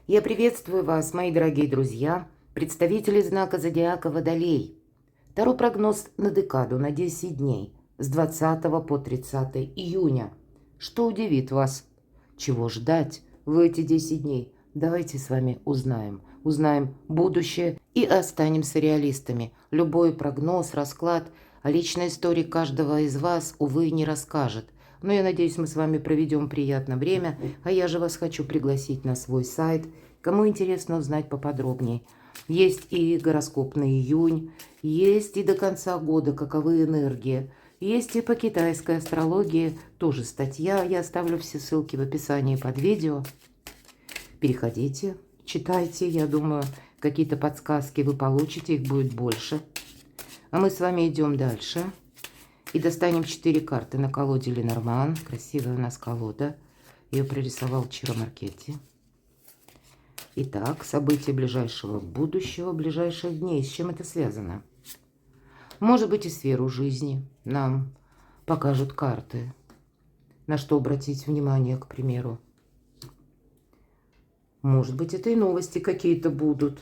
Я приветствую вас, мои дорогие друзья, представители знака зодиака Водолей. Второй прогноз на декаду на 10 дней с 20 по 30 июня. Что удивит вас? Чего ждать в эти 10 дней? Давайте с вами узнаем. Узнаем будущее и останемся реалистами. Любой прогноз, расклад о личной истории каждого из вас, увы, не расскажет. Но я надеюсь, мы с вами проведем приятное время, а я же вас хочу пригласить на свой сайт. Кому интересно узнать поподробнее. Есть и гороскоп на июнь, есть и до конца года, каковы энергии. Есть и по китайской астрологии, тоже статья. Я оставлю все ссылки в описании под видео. Переходите, читайте, я думаю, какие-то подсказки вы получите, их будет больше. А мы с вами идем дальше. И достанем 4 карты на колоде Ленорман. Красивая у нас колода. Ее прорисовал Чиро Маркетти. Итак, события ближайшего будущего, ближайших дней. С чем это связано? Может быть, и сферу жизни нам покажут карты. На что обратить внимание, к примеру. Может быть, это и новости какие-то будут.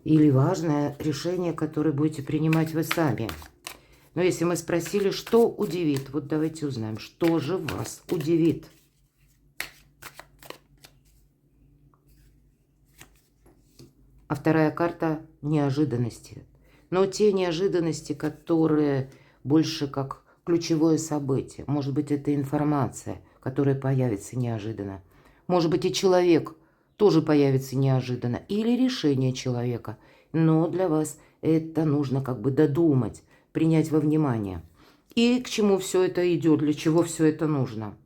Или важное решение, которое будете принимать вы сами. Но если мы спросили, что удивит, вот давайте узнаем, что же вас удивит. А вторая карта – неожиданности. Но те неожиданности, которые больше как ключевое событие. Может быть, это информация, которая появится неожиданно. Может быть, и человек тоже появится неожиданно. Или решение человека. Но для вас это нужно как бы додумать, принять во внимание. И к чему все это идет, для чего все это нужно.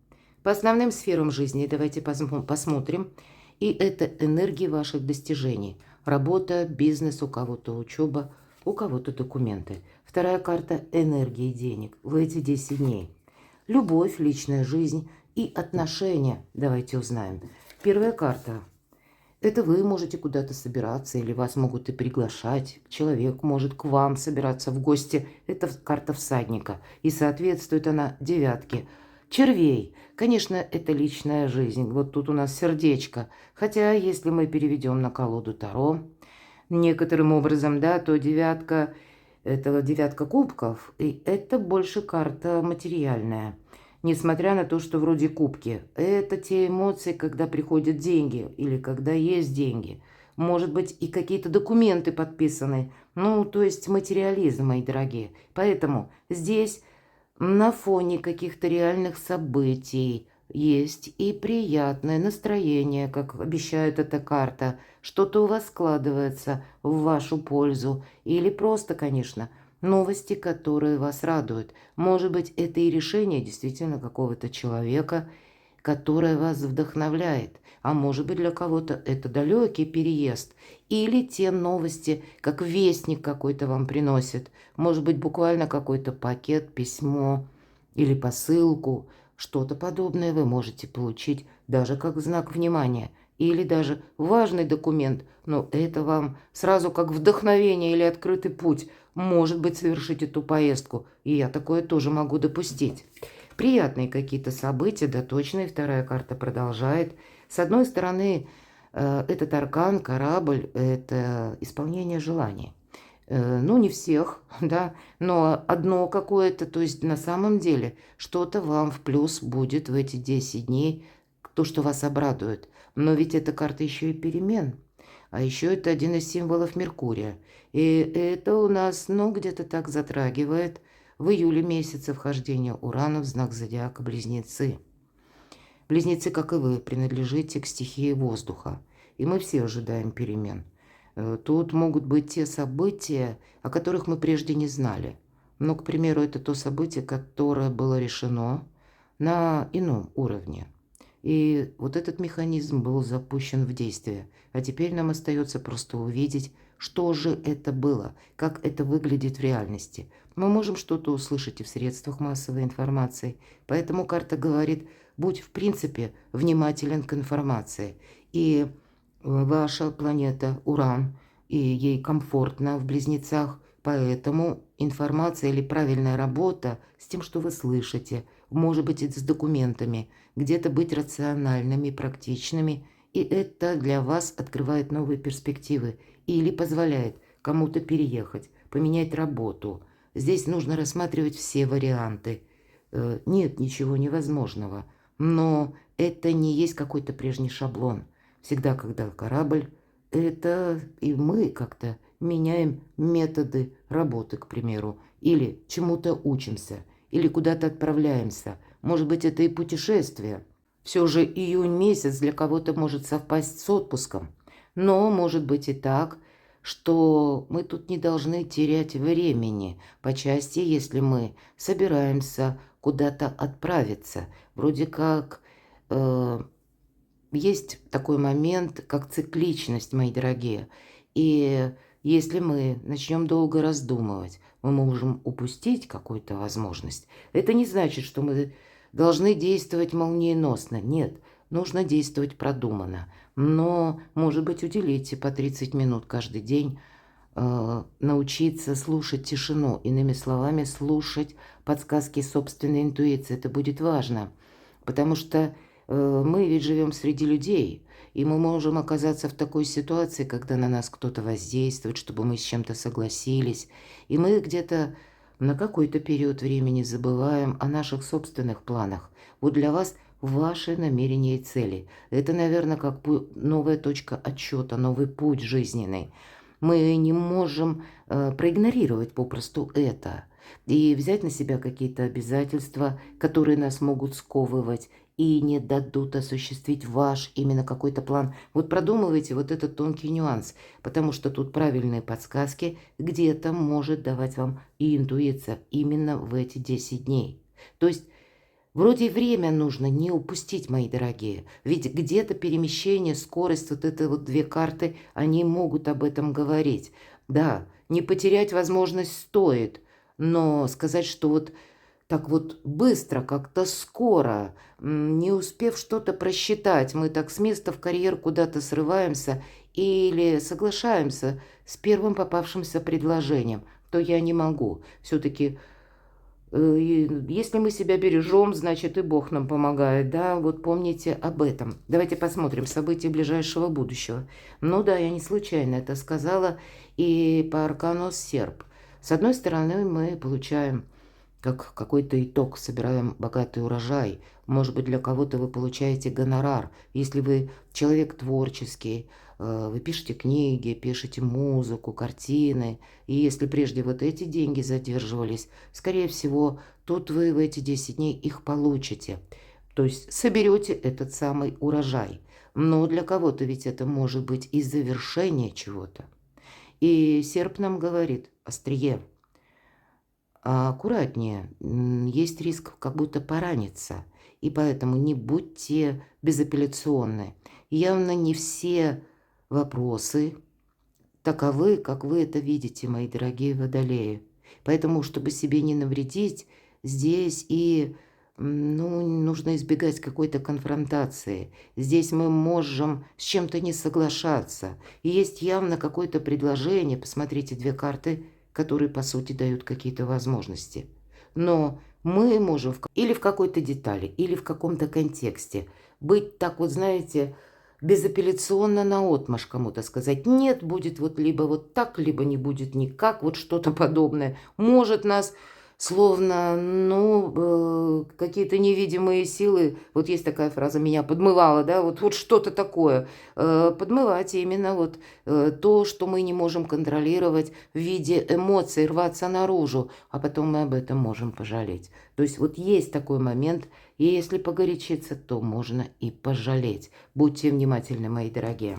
По основным сферам жизни давайте посмотрим. И это энергии ваших достижений. Работа, бизнес, у кого-то учеба, у кого-то документы. Вторая карта – энергии денег в эти 10 дней. Любовь, личная жизнь и отношения. Давайте узнаем. Первая карта – это вы можете куда-то собираться или вас могут и приглашать. Человек может к вам собираться в гости. Это карта всадника. И соответствует она девятке. Червей. Конечно, это личная жизнь. Вот тут у нас сердечко. Хотя, если мы переведем на колоду Таро, некоторым образом, да, то девятка, это девятка кубков, и это больше карта материальная. Несмотря на то, что вроде кубки, это те эмоции, когда приходят деньги или когда есть деньги. Может быть, и какие-то документы подписаны. Ну, то есть материализм, мои дорогие. Поэтому здесь на фоне каких-то реальных событий есть и приятное настроение, как обещает эта карта. Что-то у вас складывается в вашу пользу. Или просто, конечно, новости, которые вас радуют. Может быть, это и решение действительно какого-то человека, которое вас вдохновляет. А может быть, для кого-то это далекий переезд. Или те новости, как вестник какой-то вам приносит. Может быть, буквально какой-то пакет, письмо или посылку. Что-то подобное вы можете получить даже как знак внимания. Или даже важный документ, но это вам сразу как вдохновение или открытый путь. Может быть, совершить эту поездку. И я такое тоже могу допустить. Приятные какие-то события, да точно, и вторая карта продолжает. С одной стороны, этот аркан, корабль, это исполнение желаний. Ну, не всех, да, но одно какое-то, то есть на самом деле что-то вам в плюс будет в эти 10 дней, то, что вас обрадует. Но ведь эта карта еще и перемен. А еще это один из символов Меркурия. И это у нас, ну, где-то так затрагивает в июле месяце вхождения Урана в знак зодиака Близнецы. Близнецы, как и вы, принадлежите к стихии воздуха. И мы все ожидаем перемен. Тут могут быть те события, о которых мы прежде не знали. Но, к примеру, это то событие, которое было решено на ином уровне. И вот этот механизм был запущен в действие. А теперь нам остается просто увидеть, что же это было, как это выглядит в реальности. Мы можем что-то услышать и в средствах массовой информации. Поэтому карта говорит, будь в принципе внимателен к информации. И ваша планета Уран, и ей комфортно в Близнецах, поэтому информация или правильная работа с тем, что вы слышите, может быть, и с документами, где-то быть рациональными, практичными И это для вас открывает новые перспективы или позволяет кому-то переехать, поменять работу. Здесь нужно рассматривать все варианты. Нет ничего невозможного, но это не есть какой-то прежний шаблон. Всегда, когда корабль, это и мы как-то меняем методы работы, к примеру, или чему-то учимся, или куда-то отправляемся. Может быть, это и путешествие. Все же июнь месяц для кого-то может совпасть с отпуском. Но может быть и так, что мы тут не должны терять времени по части, если мы собираемся куда-то отправиться. Вроде как есть такой момент, как цикличность, мои дорогие. И если мы начнем долго раздумывать, мы можем упустить какую-то возможность. Это не значит, что мы должны действовать молниеносно. Нет, нужно действовать продуманно. Но, может быть, уделите по 30 минут каждый день, научиться слушать тишину. Иными словами, слушать подсказки собственной интуиции. Это будет важно, потому что мы ведь живем среди людей, и мы можем оказаться в такой ситуации, когда на нас кто-то воздействует, чтобы мы с чем-то согласились, и мы где-то на какой-то период времени забываем о наших собственных планах. Вот для вас ваши намерения и цели. Это, наверное, как новая точка отсчета, новый путь жизненный. Мы не можем проигнорировать попросту это и взять на себя какие-то обязательства, которые нас могут сковывать и не дадут осуществить ваш именно какой-то план. Вот продумывайте вот этот тонкий нюанс, потому что тут правильные подсказки где-то может давать вам и интуиция именно в эти 10 дней. То есть вроде время нужно не упустить, мои дорогие. Ведь где-то перемещение, скорость, вот это вот две карты, они могут об этом говорить. Да, не потерять возможность стоит, но сказать, что вот так вот быстро, как-то скоро, не успев что-то просчитать, мы так с места в карьер куда-то срываемся или соглашаемся с первым попавшимся предложением, то я не могу. Все-таки если мы себя бережем, значит и Бог нам помогает, да, вот помните об этом. Давайте посмотрим события ближайшего будущего. Ну да, я не случайно это сказала, и по аркану серп. С одной стороны, мы получаем как какой-то итог, собираем богатый урожай. Может быть, для кого-то вы получаете гонорар. Если вы человек творческий, вы пишете книги, пишете музыку, картины. И если прежде вот эти деньги задерживались, скорее всего, тут вы в эти 10 дней их получите. То есть соберете этот самый урожай. Но для кого-то ведь это может быть и завершение чего-то. И серп нам говорит: острие, аккуратнее, есть риск как будто пораниться, и поэтому не будьте безапелляционны. Явно не все вопросы таковы, как вы это видите, мои дорогие водолеи. Поэтому, чтобы себе не навредить, здесь и нужно избегать какой-то конфронтации. Здесь мы можем с чем-то не соглашаться. И есть явно какое-то предложение, посмотрите, две карты, которые, по сути, дают какие-то возможности. Но мы можем или в какой-то детали, или в каком-то контексте быть так вот, знаете, безапелляционно наотмашь кому-то сказать: нет, будет вот либо вот так, либо не будет никак, вот что-то подобное. Может нас словно, какие-то невидимые силы, вот есть такая фраза, меня подмывало, да, вот что-то такое, подмывать именно вот то, что мы не можем контролировать в виде эмоций, рваться наружу, а потом мы об этом можем пожалеть. То есть вот есть такой момент, и если погорячиться, то можно и пожалеть. Будьте внимательны, мои дорогие.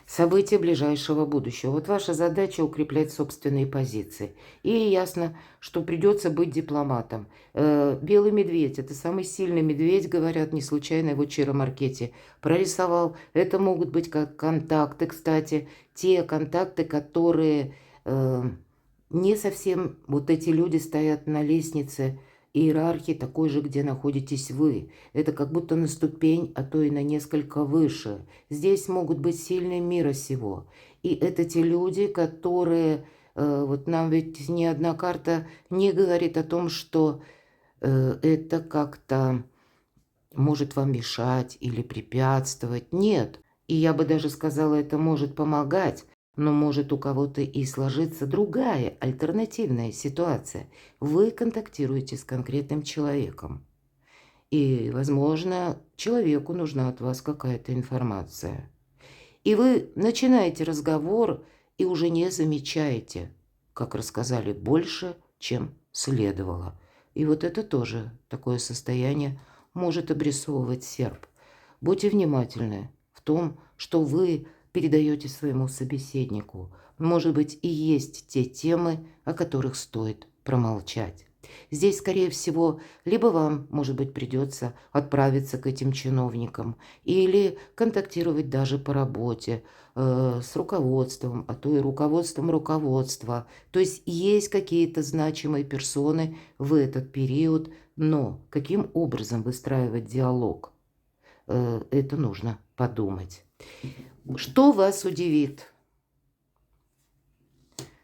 События ближайшего будущего. Вот ваша задача укреплять собственные позиции. И ясно, что придется быть дипломатом. Белый медведь – это самый сильный медведь, говорят, не случайно его Чиро Маркетти прорисовал. Это могут быть как контакты, кстати, те контакты, которые не совсем вот эти люди стоят на лестнице иерархии такой же, где находитесь вы. Это как будто на ступень, а то и на несколько выше. Здесь могут быть сильные мира сего. И это те люди, которые... вот нам ведь ни одна карта не говорит о том, что это как-то может вам мешать или препятствовать. Нет. И я бы даже сказала, это может помогать, но может у кого-то и сложиться другая, альтернативная ситуация. Вы контактируете с конкретным человеком. И, возможно, человеку нужна от вас какая-то информация. И вы начинаете разговор и уже не замечаете, как рассказали, больше, чем следовало. И вот это тоже такое состояние может обрисовывать серп. Будьте внимательны в том, что вы передаете своему собеседнику. Может быть, и есть те темы, о которых стоит промолчать. Здесь, скорее всего, либо вам, может быть, придется отправиться к этим чиновникам или контактировать даже по работе с руководством, а то и руководством руководства. То есть есть какие-то значимые персоны в этот период, но каким образом выстраивать диалог, это нужно подумать. Что вас удивит?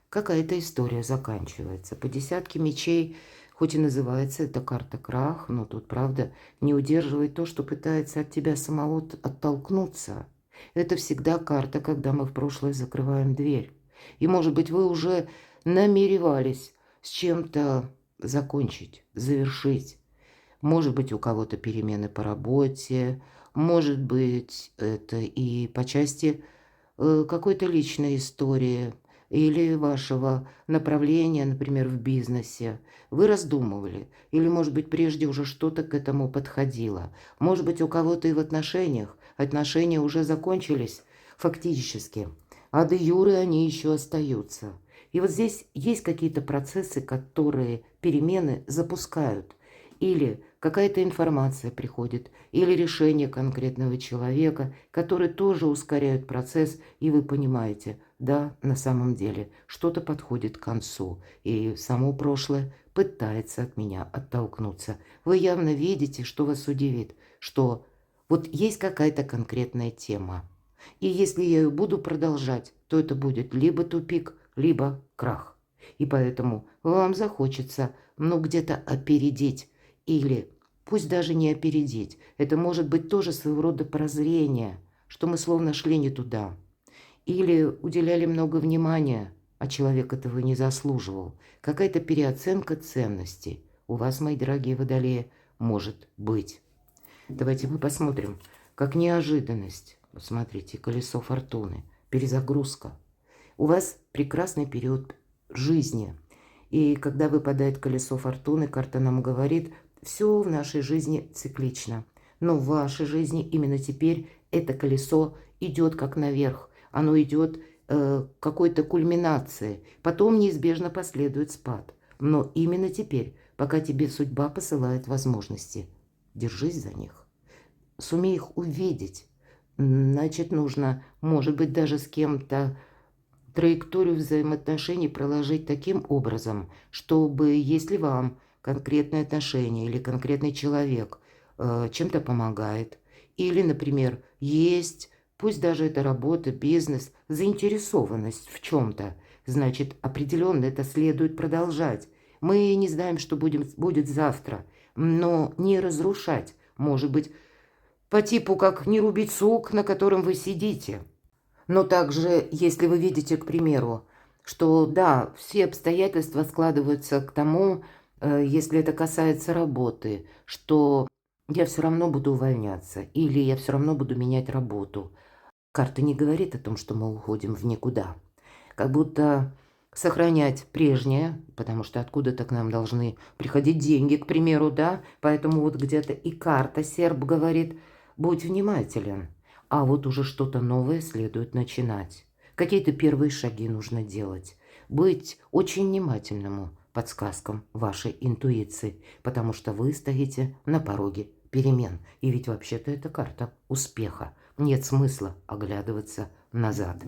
Какая-то история заканчивается. По десятке мечей, хоть и называется эта карта крах, но тут, правда, не удерживает то, что пытается от тебя самого оттолкнуться. Это всегда карта, когда мы в прошлое закрываем дверь. И, может быть, вы уже намеревались с чем-то закончить, завершить. Может быть, у кого-то перемены по работе, может быть, это и по части какой-то личной истории или вашего направления, например, в бизнесе. Вы раздумывали, или, может быть, прежде уже что-то к этому подходило. Может быть, у кого-то и в отношениях. Отношения уже закончились фактически, а де юре они еще остаются. И вот здесь есть какие-то процессы, которые перемены запускают. Или какая-то информация приходит, или решение конкретного человека, которые тоже ускоряют процесс, и вы понимаете, да, на самом деле что-то подходит к концу, и само прошлое пытается от меня оттолкнуться. Вы явно видите, что вас удивит, что вот есть какая-то конкретная тема. И если я ее буду продолжать, то это будет либо тупик, либо крах. И поэтому вам захочется, ну, где-то опередить или пусть даже не опередить. Это может быть тоже своего рода прозрение, что мы словно шли не туда. Или уделяли много внимания, а человек этого не заслуживал. Какая-то переоценка ценностей у вас, мои дорогие водолеи, может быть. Давайте мы посмотрим, как неожиданность. Вот смотрите, колесо фортуны, перезагрузка. У вас прекрасный период жизни. И когда выпадает колесо фортуны, карта нам говорит, все в нашей жизни циклично. Но в вашей жизни именно теперь это колесо идет как наверх. Оно идет к какой-то кульминации. Потом неизбежно последует спад. Но именно теперь, пока тебе судьба посылает возможности, держись за них. Сумей их увидеть. Значит, нужно, может быть, даже с кем-то траекторию взаимоотношений проложить таким образом, чтобы, если вам конкретное отношение или конкретный человек чем-то помогает, или, например, есть, пусть даже это работа, бизнес, заинтересованность в чем-то, значит, определенно это следует продолжать. Мы не знаем, что будет завтра, но не разрушать, может быть, по типу как не рубить сук, на котором вы сидите. Но также, если вы видите, к примеру, что да, все обстоятельства складываются к тому, если это касается работы, что я все равно буду увольняться или я все равно буду менять работу. Карта не говорит о том, что мы уходим в никуда. Как будто сохранять прежнее, потому что откуда-то к нам должны приходить деньги, к примеру, да, поэтому вот где-то и карта серб говорит, будь внимателен, а вот уже что-то новое следует начинать. Какие-то первые шаги нужно делать. Быть очень внимательному подсказкам вашей интуиции, потому что вы стоите на пороге перемен. И ведь вообще-то это карта успеха. Нет смысла оглядываться назад.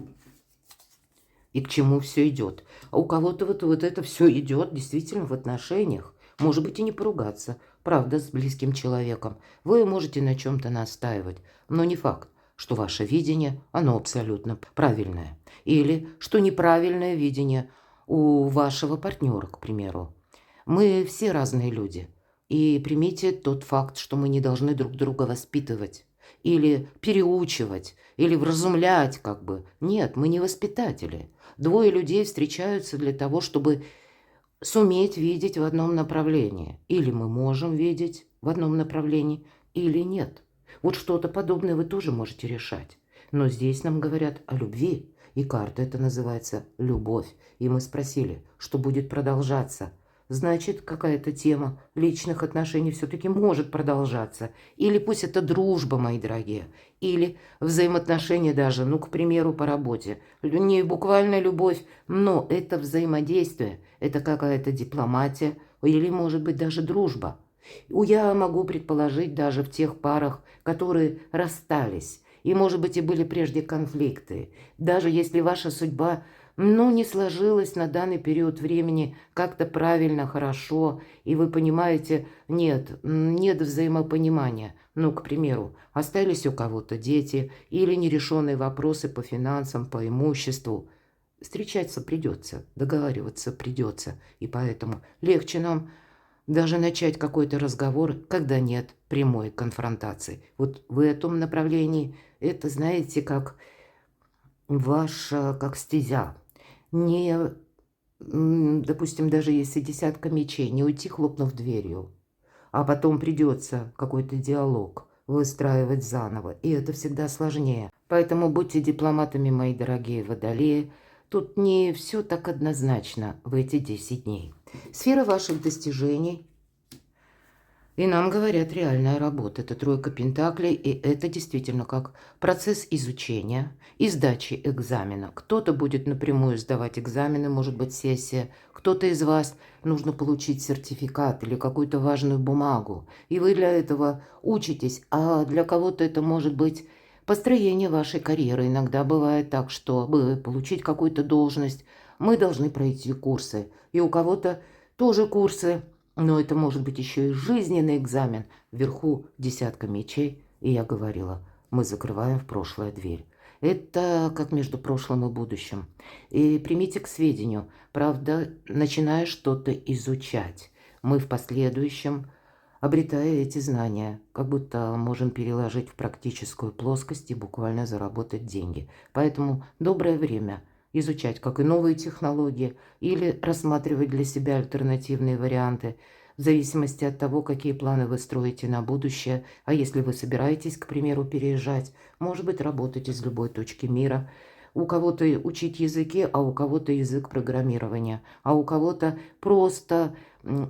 И к чему все идет. А у кого-то вот это все идет действительно в отношениях. Может быть, и не поругаться, правда, с близким человеком. Вы можете на чем-то настаивать, но не факт, что ваше видение, оно абсолютно правильное. Или что неправильное видение у вашего партнера, к примеру. Мы все разные люди. И примите тот факт, что мы не должны друг друга воспитывать или переучивать, или вразумлять как бы. Нет, мы не воспитатели. Двое людей встречаются для того, чтобы суметь видеть в одном направлении. Или мы можем видеть в одном направлении, или нет. Вот что-то подобное вы тоже можете решать. Но здесь нам говорят о любви. И карта это называется «любовь». И мы спросили, что будет продолжаться. Значит, какая-то тема личных отношений все-таки может продолжаться. Или пусть это дружба, мои дорогие. Или взаимоотношения даже, ну, к примеру, по работе. Не буквально любовь, но это взаимодействие. Это какая-то дипломатия. Или, может быть, даже дружба. Я могу предположить даже в тех парах, которые расстались. И, может быть, и были прежде конфликты. Даже если ваша судьба, ну, не сложилась на данный период времени как-то правильно, хорошо, и вы понимаете, нет взаимопонимания. Ну, к примеру, остались у кого-то дети или нерешенные вопросы по финансам, по имуществу. Встречаться придется, договариваться придется. И поэтому легче нам даже начать какой-то разговор, когда нет прямой конфронтации. Вот в этом направлении это, знаете, как ваша, как стезя. Не, допустим, даже если десятка мечей, не уйти, хлопнув дверью, а потом придется какой-то диалог выстраивать заново, и это всегда сложнее. Поэтому будьте дипломатами, мои дорогие водолеи. Тут не все так однозначно в эти 10 дней. Сфера ваших достижений. И нам говорят, реальная работа. Это тройка пентаклей, и это действительно как процесс изучения и сдачи экзамена. Кто-то будет напрямую сдавать экзамены, может быть, сессия. Кто-то из вас нужно получить сертификат или какую-то важную бумагу. И вы для этого учитесь. А для кого-то это может быть построение вашей карьеры. Иногда бывает так, чтобы получить какую-то должность, мы должны пройти курсы. И у кого-то тоже курсы. Но это может быть еще и жизненный экзамен. Вверху десятка мечей. И я говорила, мы закрываем в прошлое дверь. Это как между прошлым и будущим. И примите к сведению, правда, начиная что-то изучать, мы в последующем, обретая эти знания, как будто можем переложить в практическую плоскость и буквально заработать деньги. Поэтому доброе время изучать, как и новые технологии, или рассматривать для себя альтернативные варианты, в зависимости от того, какие планы вы строите на будущее. А если вы собираетесь, к примеру, переезжать, может быть, работать из любой точки мира. У кого-то учить языки, а у кого-то язык программирования, а у кого-то просто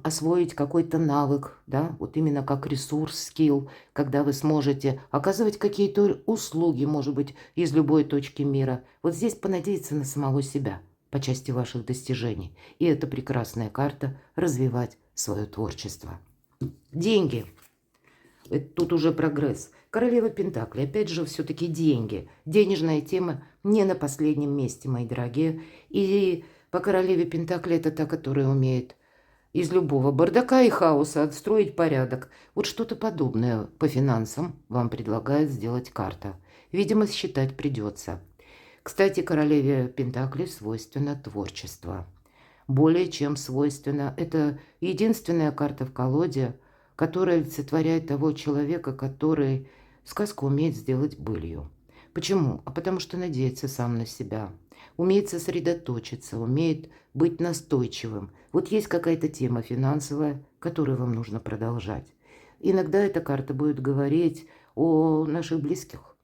освоить какой-то навык, да, вот именно как ресурс, скилл, когда вы сможете оказывать какие-то услуги, может быть, из любой точки мира. Вот здесь понадеяться на самого себя по части ваших достижений. И это прекрасная карта развивать свое творчество. Деньги. Тут уже прогресс. Королева Пентаклей. Опять же, все-таки деньги. Денежная тема не на последнем месте, мои дорогие. И по королеве Пентаклей это та, которая умеет из любого бардака и хаоса отстроить порядок. Вот что-то подобное по финансам вам предлагает сделать карта. Видимо, считать придется. Кстати, королеве Пентаклей свойственно творчество. Более чем свойственно. Это единственная карта в колоде, которая олицетворяет того человека, который сказку умеет сделать былью. Почему? А потому что надеется сам на себя, умеет сосредоточиться, умеет быть настойчивым. Вот есть какая-то тема финансовая, которую вам нужно продолжать. Иногда эта карта будет говорить о наших близких,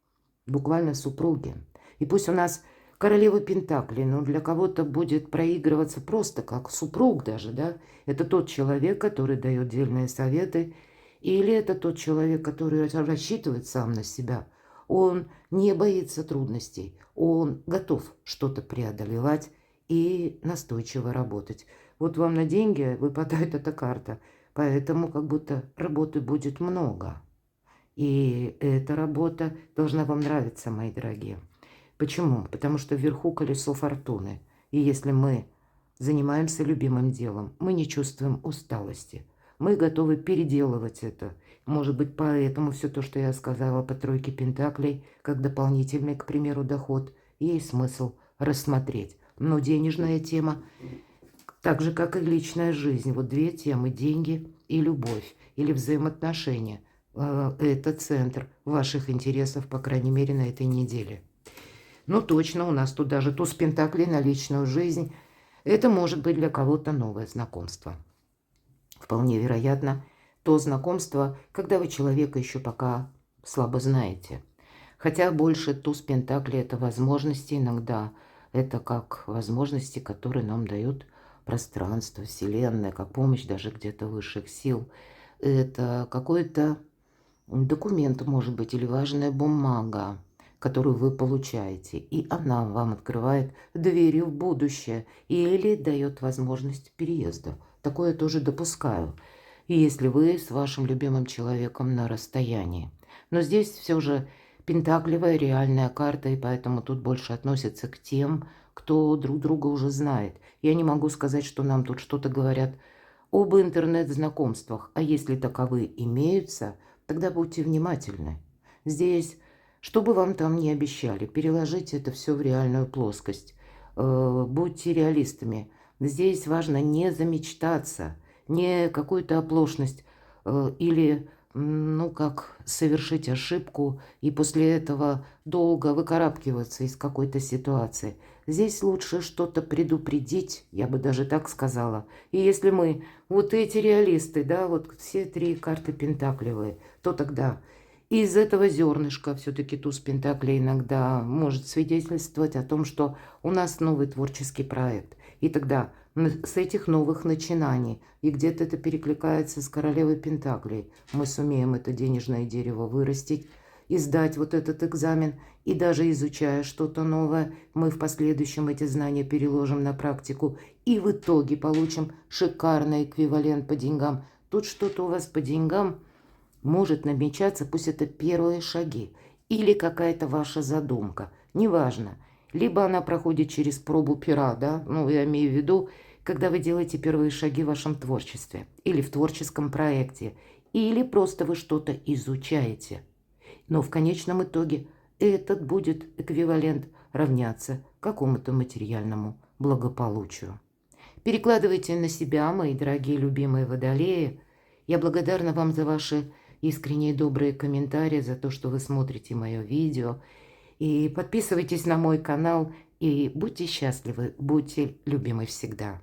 буквально супруге. И пусть у нас королева Пентаклей, но для кого-то будет проигрываться просто как супруг даже, да? Это тот человек, который дает дельные советы, или это тот человек, который рассчитывает сам на себя. Он не боится трудностей, он готов что-то преодолевать и настойчиво работать. Вот вам на деньги выпадает эта карта, поэтому как будто работы будет много. И эта работа должна вам нравиться, мои дорогие. Почему? Потому что вверху колесо фортуны. И если мы занимаемся любимым делом, мы не чувствуем усталости. Мы готовы переделывать это. Может быть, поэтому все то, что я сказала по тройке пентаклей, как дополнительный, к примеру, доход, есть смысл рассмотреть. Но денежная тема Так же, как и личная жизнь. Вот две темы – деньги и любовь, или взаимоотношения. Это центр ваших интересов, по крайней мере, на этой неделе. Ну, точно, у нас тут даже туз пентаклей на личную жизнь. Это может быть для кого-то новое знакомство. Вполне вероятно, то знакомство, когда вы человека еще пока слабо знаете. Хотя больше туз пентаклей – это возможности иногда. Это как возможности, которые нам дают пространство, Вселенная, как помощь даже где-то высших сил. Это какой-то документ, может быть, или важная бумага, которую вы получаете, и она вам открывает двери в будущее или дает возможность переезда. Такое я тоже допускаю. И если вы с вашим любимым человеком на расстоянии. Но здесь все же пентаклевая реальная карта, и поэтому тут больше относится к тем, кто друг друга уже знает. Я не могу сказать, что нам тут что-то говорят об интернет-знакомствах, а если таковые имеются, тогда будьте внимательны. Здесь, что бы вам там ни обещали, переложите это все в реальную плоскость. Будьте реалистами. Здесь важно не замечтаться, не какую-то оплошность или, ну, как совершить ошибку и после этого долго выкарабкиваться из какой-то ситуации. Здесь лучше что-то предупредить, я бы даже так сказала. И если мы вот эти реалисты, да, вот все три карты пентаклевые, то тогда из этого зернышка все-таки туз пентаклей иногда может свидетельствовать о том, что у нас новый творческий проект. И тогда с этих новых начинаний, и где-то это перекликается с королевой пентаклей, мы сумеем это денежное дерево вырастить и сдать вот этот экзамен. И даже изучая что-то новое, мы в последующем эти знания переложим на практику и в итоге получим шикарный эквивалент по деньгам. Тут что-то у вас по деньгам может намечаться, пусть это первые шаги или какая-то ваша задумка, неважно. Либо она проходит через пробу пера, да, ну, я имею в виду, когда вы делаете первые шаги в вашем творчестве или в творческом проекте, или просто вы что-то изучаете. Но в конечном итоге этот будет эквивалент равняться какому-то материальному благополучию. Перекладывайте на себя, мои дорогие любимые водолеи. Я благодарна вам за ваши искренние добрые комментарии, за то, что вы смотрите мое видео. И подписывайтесь на мой канал, и будьте счастливы, будьте любимы всегда.